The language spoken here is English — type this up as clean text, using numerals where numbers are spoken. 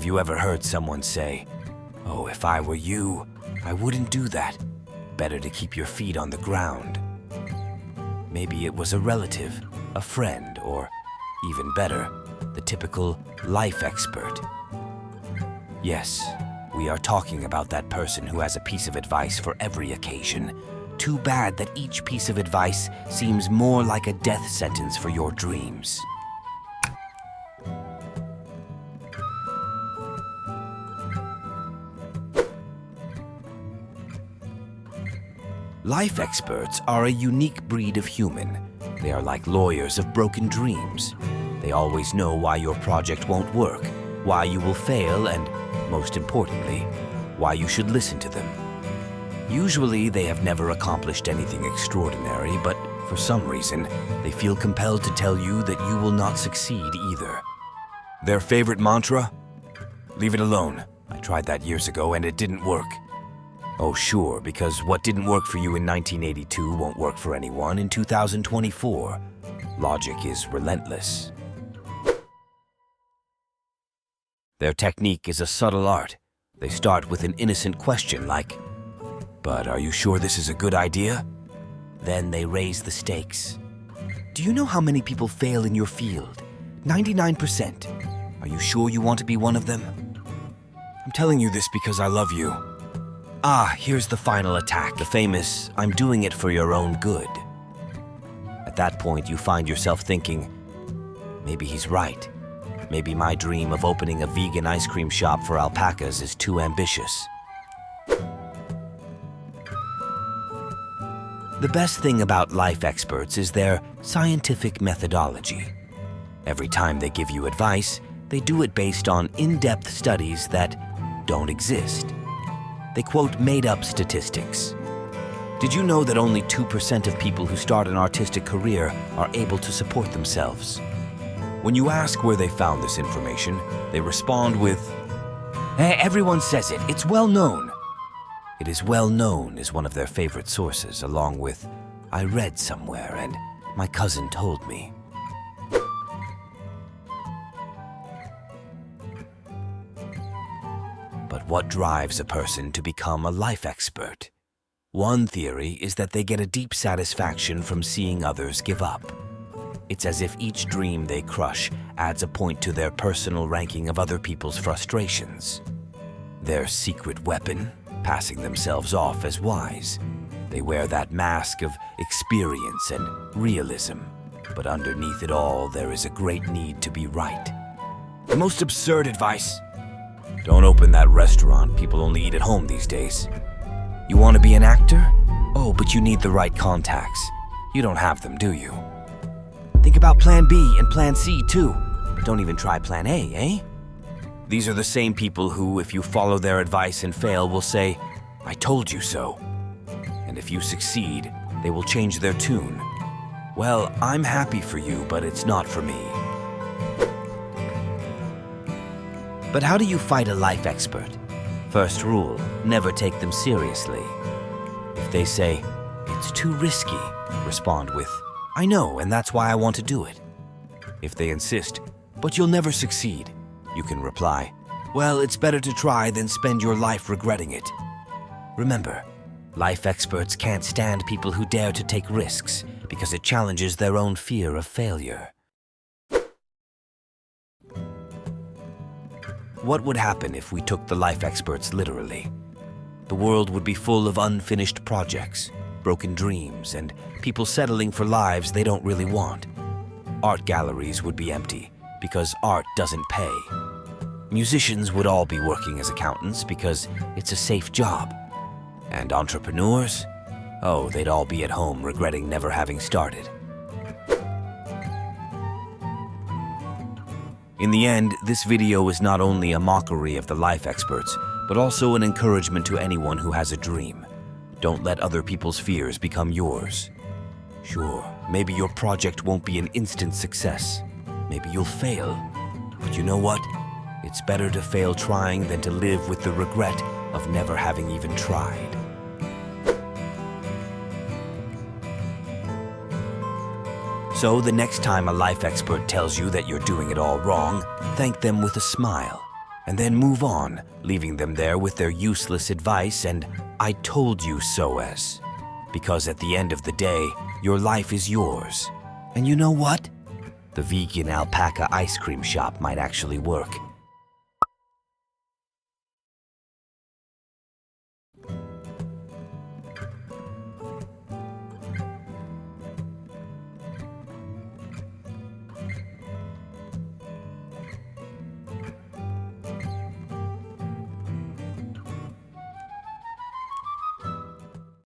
Have you ever heard someone say, "Oh, if I were you, I wouldn't do that. Better to keep your feet on the ground"? Maybe it was a relative, a friend, or even better, the typical life expert. Yes, we are talking about that person who has a piece of advice for every occasion. Too bad that each piece of advice seems more like a death sentence for your dreams. Life experts are a unique breed of human. They are like lawyers of broken dreams. They always know why your project won't work, why you will fail, and, most importantly, why you should listen to them. Usually, they have never accomplished anything extraordinary, but for some reason, they feel compelled to tell you that you will not succeed either. Their favorite mantra? Leave it alone. I tried that years ago and it didn't work. Oh, sure, because what didn't work for you in 1982 won't work for anyone in 2024. Logic is relentless. Their technique is a subtle art. They start with an innocent question like, "But are you sure this is a good idea?" Then they raise the stakes. "Do you know how many people fail in your field? 99%. Are you sure you want to be one of them?" "I'm telling you this because I love you." Ah, here's the final attack, the famous, "I'm doing it for your own good." At that point, you find yourself thinking, maybe he's right. Maybe my dream of opening a vegan ice cream shop for alpacas is too ambitious. The best thing about life experts is their scientific methodology. Every time they give you advice, they do it based on in-depth studies that don't exist. They quote made-up statistics. Did you know that only 2% of people who start an artistic career are able to support themselves? When you ask where they found this information, they respond with, "Hey, everyone says it, it's well known." It is well known is one of their favorite sources, along with, "I read somewhere and my cousin told me." But what drives a person to become a life expert? One theory is that they get a deep satisfaction from seeing others give up. It's as if each dream they crush adds a point to their personal ranking of other people's frustrations. Their secret weapon, passing themselves off as wise. They wear that mask of experience and realism, but underneath it all, there is a great need to be right. The most absurd advice: "Don't open that restaurant, people only eat at home these days." You want to be an actor? Oh, but you need the right contacts. You don't have them, do you? Think about Plan B and Plan C too, but don't even try Plan A, eh? These are the same people who, if you follow their advice and fail, will say, "I told you so." And if you succeed, they will change their tune. "Well, I'm happy for you, but it's not for me." But how do you fight a life expert? First rule, never take them seriously. If they say, "It's too risky," respond with, "I know, and that's why I want to do it." If they insist, "But you'll never succeed," you can reply, "Well, it's better to try than spend your life regretting it." Remember, life experts can't stand people who dare to take risks because it challenges their own fear of failure. What would happen if we took the life experts literally? The world would be full of unfinished projects, broken dreams, and people settling for lives they don't really want. Art galleries would be empty because art doesn't pay. Musicians would all be working as accountants because it's a safe job. And entrepreneurs? Oh, they'd all be at home regretting never having started. In the end, this video is not only a mockery of the life experts, but also an encouragement to anyone who has a dream. Don't let other people's fears become yours. Sure, maybe your project won't be an instant success. Maybe you'll fail. But you know what? It's better to fail trying than to live with the regret of never having even tried. So the next time a life expert tells you that you're doing it all wrong, thank them with a smile and then move on, leaving them there with their useless advice and "I told you so"-es. Because at the end of the day, your life is yours. And you know what? The vegan alpaca ice cream shop might actually work.